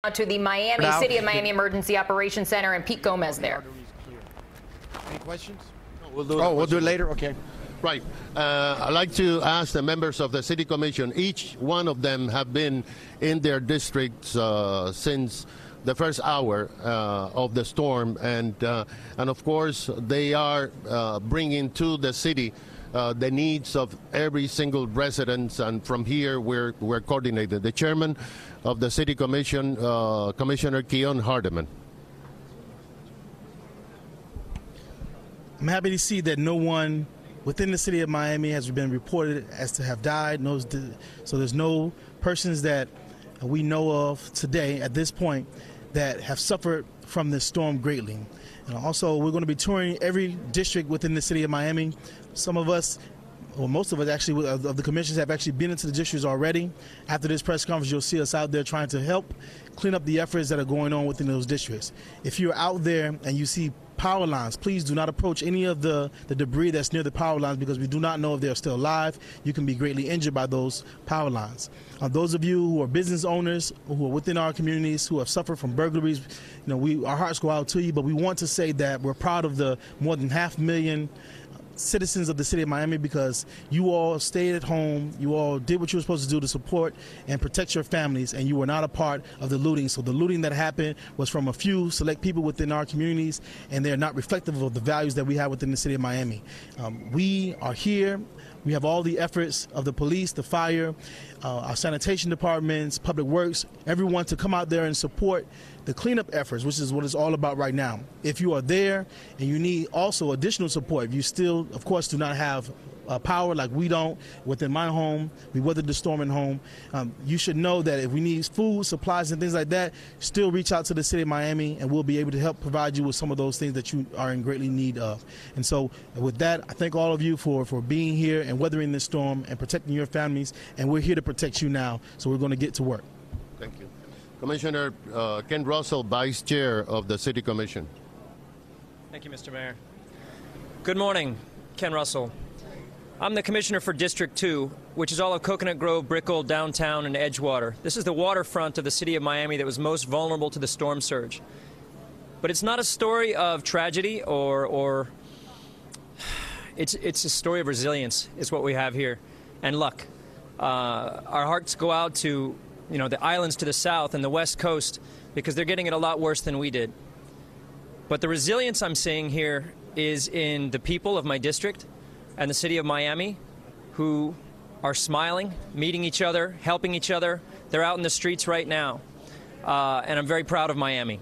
To the City of Miami Emergency Operations Center, and Pete Gomez there. Any questions? We'll do it later? Okay. Right. I'd like to ask the members of the City Commission, each one of them have been in their districts since the first hour of the storm, and of course they are bringing to the city the needs of every single resident, and from here we're coordinated. The chairman of the City Commission, Commissioner Keon Hardeman. I'm happy to see that no one within the city of Miami has been reported as to have died. So there's no persons that we know of today at this point that have suffered from this storm greatly. And also, we're going to be touring every district within the city of Miami. Some of us, or most of us actually, of the commissions have actually been into the districts already. After this press conference, you'll see us out there trying to help clean up the efforts that are going on within those districts. If you're out there and you see power lines, please do not approach any of the debris that's near the power lines, because we do not know if they're still alive. You can be greatly injured by those power lines. Those of you who are business owners, who are within our communities, who have suffered from burglaries, our hearts go out to you, but we want to say that we're proud of the more than 500,000 citizens of the city of Miami, because you all stayed at home, you all did what you were supposed to do to support and protect your families, and you were not a part of the looting. So the looting that happened was from a few select people within our communities, and they're not reflective of the values that we have within the city of Miami. We are here. We have all the efforts of the police, the fire, our sanitation departments, public works, everyone to come out there and support the cleanup efforts, which is what it's all about right now. If you are there and you need also additional support, if you still, of course, do not have power like we don't within my home, we weathered the storm at home, you should know that if we need food, supplies, and things like that, still reach out to the city of Miami, and we'll be able to help provide you with some of those things that you are in greatly need of. And so with that, I thank all of you for being here and weathering this storm and protecting your families, and we're here to protect you now, so we're going to get to work. Thank you. Commissioner Ken Russell, Vice Chair of the City Commission. Thank you, Mr. Mayor. Good morning, Ken Russell. I'm the Commissioner for District 2, which is all of Coconut Grove, Brickell, Downtown, and Edgewater. This is the waterfront of the city of Miami that was most vulnerable to the storm surge. But it's not a story of tragedy or it's a story of resilience is what we have here, and luck. Our hearts go out to the islands to the south and the west coast, because they're getting it a lot worse than we did. But the resilience I'm seeing here is in the people of my district and the city of Miami, who are smiling, meeting each other, helping each other. They're out in the streets right now, and I'm very proud of Miami.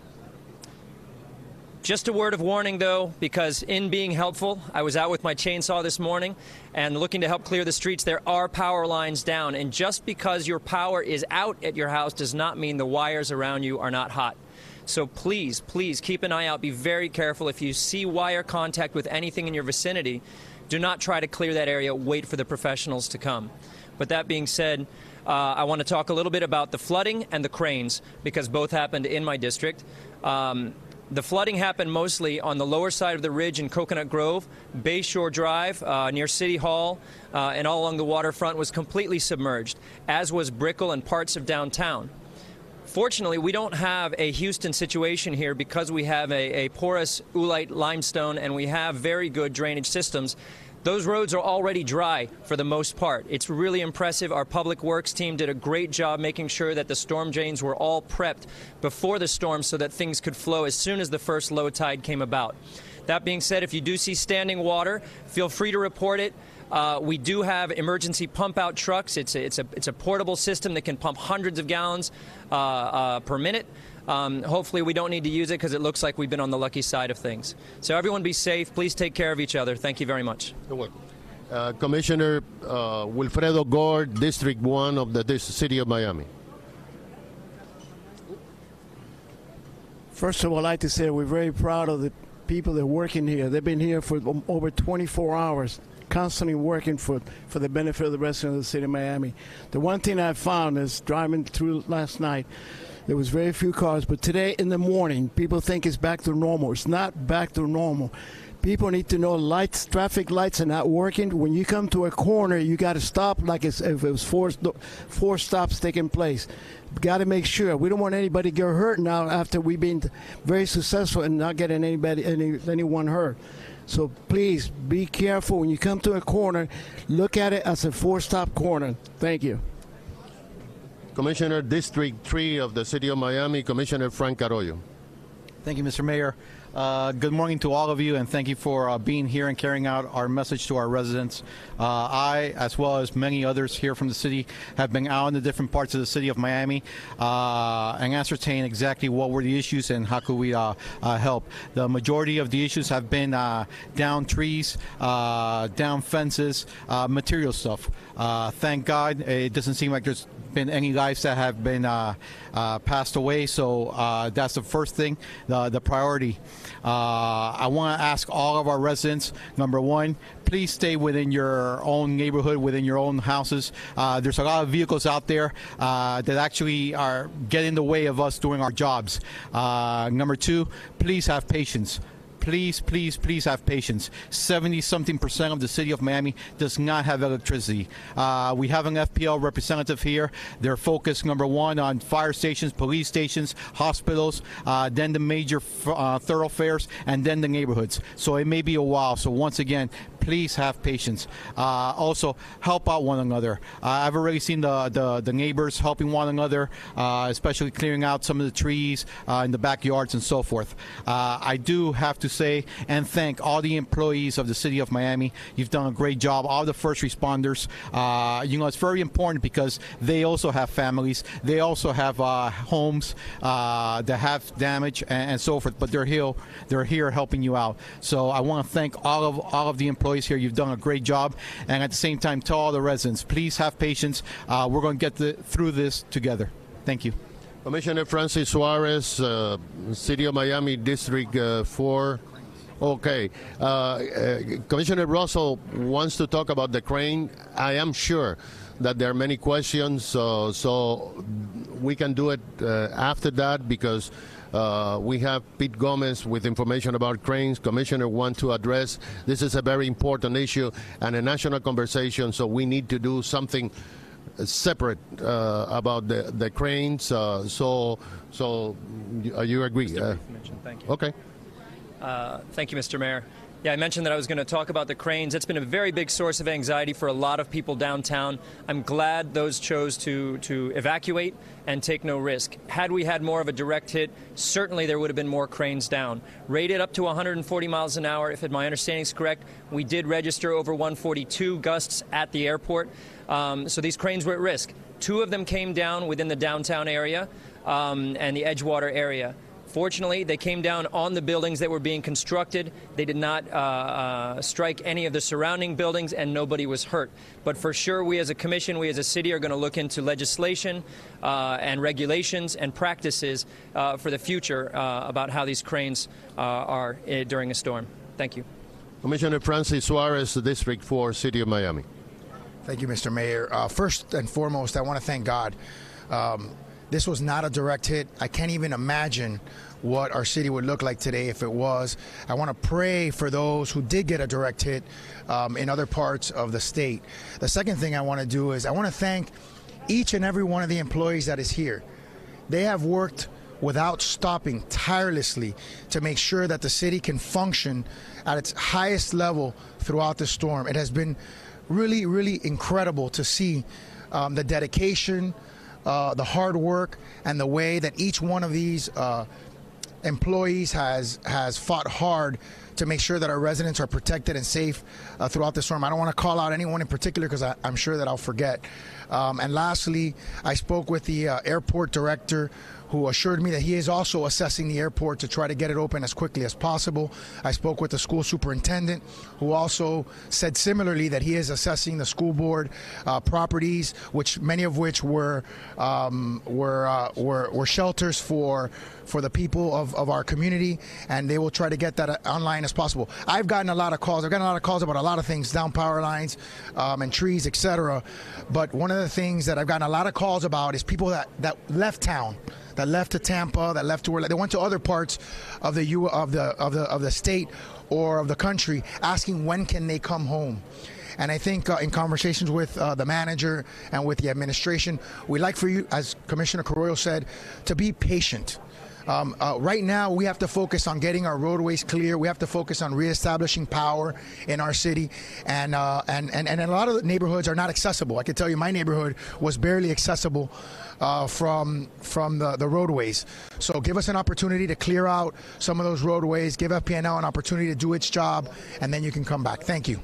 Just a word of warning, though, because in being helpful, I was out with my chainsaw this morning and looking to help clear the streets. There are power lines down, and just because your power is out at your house does not mean the wires around you are not hot. So please, please keep an eye out. Be very careful. If you see wire contact with anything in your vicinity, do not try to clear that area. Wait for the professionals to come. But that being said, I want to talk a little bit about the flooding and the cranes, because both happened in my district. The flooding happened mostly on the lower side of the ridge in Coconut Grove. Bayshore Drive near City Hall and all along the waterfront was completely submerged, as was Brickell and parts of downtown. Fortunately, we don't have a Houston situation here, because we have a porous oolite limestone and we have very good drainage systems. Those roads are already dry for the most part. It's really impressive. Our public works team did a great job making sure that the storm drains were all prepped before the storm so that things could flow as soon as the first low tide came about. That being said, if you do see standing water, feel free to report it. We do have emergency pump out trucks. It's a portable system that can pump hundreds of gallons per minute. Hopefully we don't need to use it, because it looks like we've been on the lucky side of things. So everyone be safe. Please take care of each other. Thank you very much. You're welcome. Commissioner Wilfredo Gore, District 1 of the City of Miami. First of all, I'd like to say we're very proud of the people that are working here. They've been here for over 24 hours, constantly working for the benefit of the residents of the city of Miami. The one thing I found is driving through last night, there was very few cars, but today in the morning, people think it's back to normal. It's not back to normal. People need to know lights, traffic lights are not working. When you come to a corner, you got to stop like if it was four stops taking place. Got to make sure. We don't want anybody to get hurt now after we've been very successful in not getting anyone hurt. So please be careful when you come to a corner. Look at it as a four-stop corner. Thank you. Commissioner, District 3 of the City of Miami, Commissioner Frank Arroyo. Thank you, Mr. Mayor. Good morning to all of you, and thank you for being here and carrying out our message to our residents. I, as well as many others here from the city, have been out in the different parts of the city of Miami and ascertain exactly what were the issues and how could we help. The majority of the issues have been down trees, down fences, material stuff. Thank God it doesn't seem like there's been any lives that have been passed away, so that's the first thing, the priority. I want to ask all of our residents, number one, please stay within your own neighborhood, within your own houses. There's a lot of vehicles out there that actually are getting in the way of us doing our jobs. Number two, please have patience. Please, please, please have patience. 70-something% of the city of Miami does not have electricity. We have an FPL representative here. They're focused, number one, on fire stations, police stations, hospitals, then the major thoroughfares, and then the neighborhoods. So it may be a while. So once again, please have patience. Also, help out one another. I've already seen the neighbors helping one another, especially clearing out some of the trees in the backyards and so forth. I do have to say and thank all the employees of the city of Miami. You've done a great job. All the first responders. It's very important because they also have families. They also have homes that have damage and so forth. But they're here helping you out. So I want to thank all of the employees here. You've done a great job. And at the same time, to all the residents, please have patience. We're going to get through this together. Thank you. Commissioner Francis Suarez, City of Miami, District 4. Okay. Commissioner Russell wants to talk about the crane. I am sure that there are many questions, so we can do it after that because we have Pete Gomez with information about cranes. Commissioner wants to address. This is a very important issue and a national conversation, so we need to do something separate about the cranes. So you agree? Thank you. Okay. Thank you, Mr. Mayor. Yeah, I mentioned that I was going to talk about the cranes. It's been a very big source of anxiety for a lot of people downtown. I'm glad those chose to evacuate and take no risk. Had we had more of a direct hit, certainly there would have been more cranes down. Rated up to 140 miles an hour, if my understanding is correct. We did register over 142 gusts at the airport. So these cranes were at risk. 2 of them came down within the downtown area and the Edgewater area. Fortunately, they came down on the buildings that were being constructed. They did not strike any of the surrounding buildings, and nobody was hurt. But for sure, we as a commission, we as a city are going to look into legislation and regulations and practices for the future about how these cranes are during a storm. Thank you. Commissioner Francis Suarez, District 4, City of Miami. Thank you, Mr. Mayor. First and foremost, I want to thank God. This was not a direct hit. I can't even imagine what our city would look like today if it was. I want to pray for those who did get a direct hit in other parts of the state. The second thing I want to do is I want to thank each and every one of the employees that is here. They have worked without stopping tirelessly to make sure that the city can function at its highest level throughout the storm. It has been really, really incredible to see the dedication, the hard work, and the way that each one of these employees has fought hard to make sure that our residents are protected and safe throughout the storm. I don't want to call out anyone in particular because I'm sure that I'll forget. And lastly, I spoke with the airport director, who assured me that he is also assessing the airport to try to get it open as quickly as possible. I spoke with the school superintendent, who also said similarly that he is assessing the school board properties, which many of which were shelters for the people of our community, and they will try to get that online as possible. I've gotten a lot of calls. I've gotten a lot of calls about a lot of things, down power lines and trees, etc. But one of the things that I've gotten a lot of calls about is people that left town, that left to Tampa, that left to where they went to other parts of the state or of the country, asking when can they come home. And I think in conversations with the manager and with the administration, we'd like for you, as Commissioner Carroyo said, to be patient. Right now, we have to focus on getting our roadways clear. We have to focus on reestablishing power in our city, and a lot of the neighborhoods are not accessible. I can tell you, my neighborhood was barely accessible from the roadways. So give us an opportunity to clear out some of those roadways. Give FPNL an opportunity to do its job, and then you can come back. Thank you.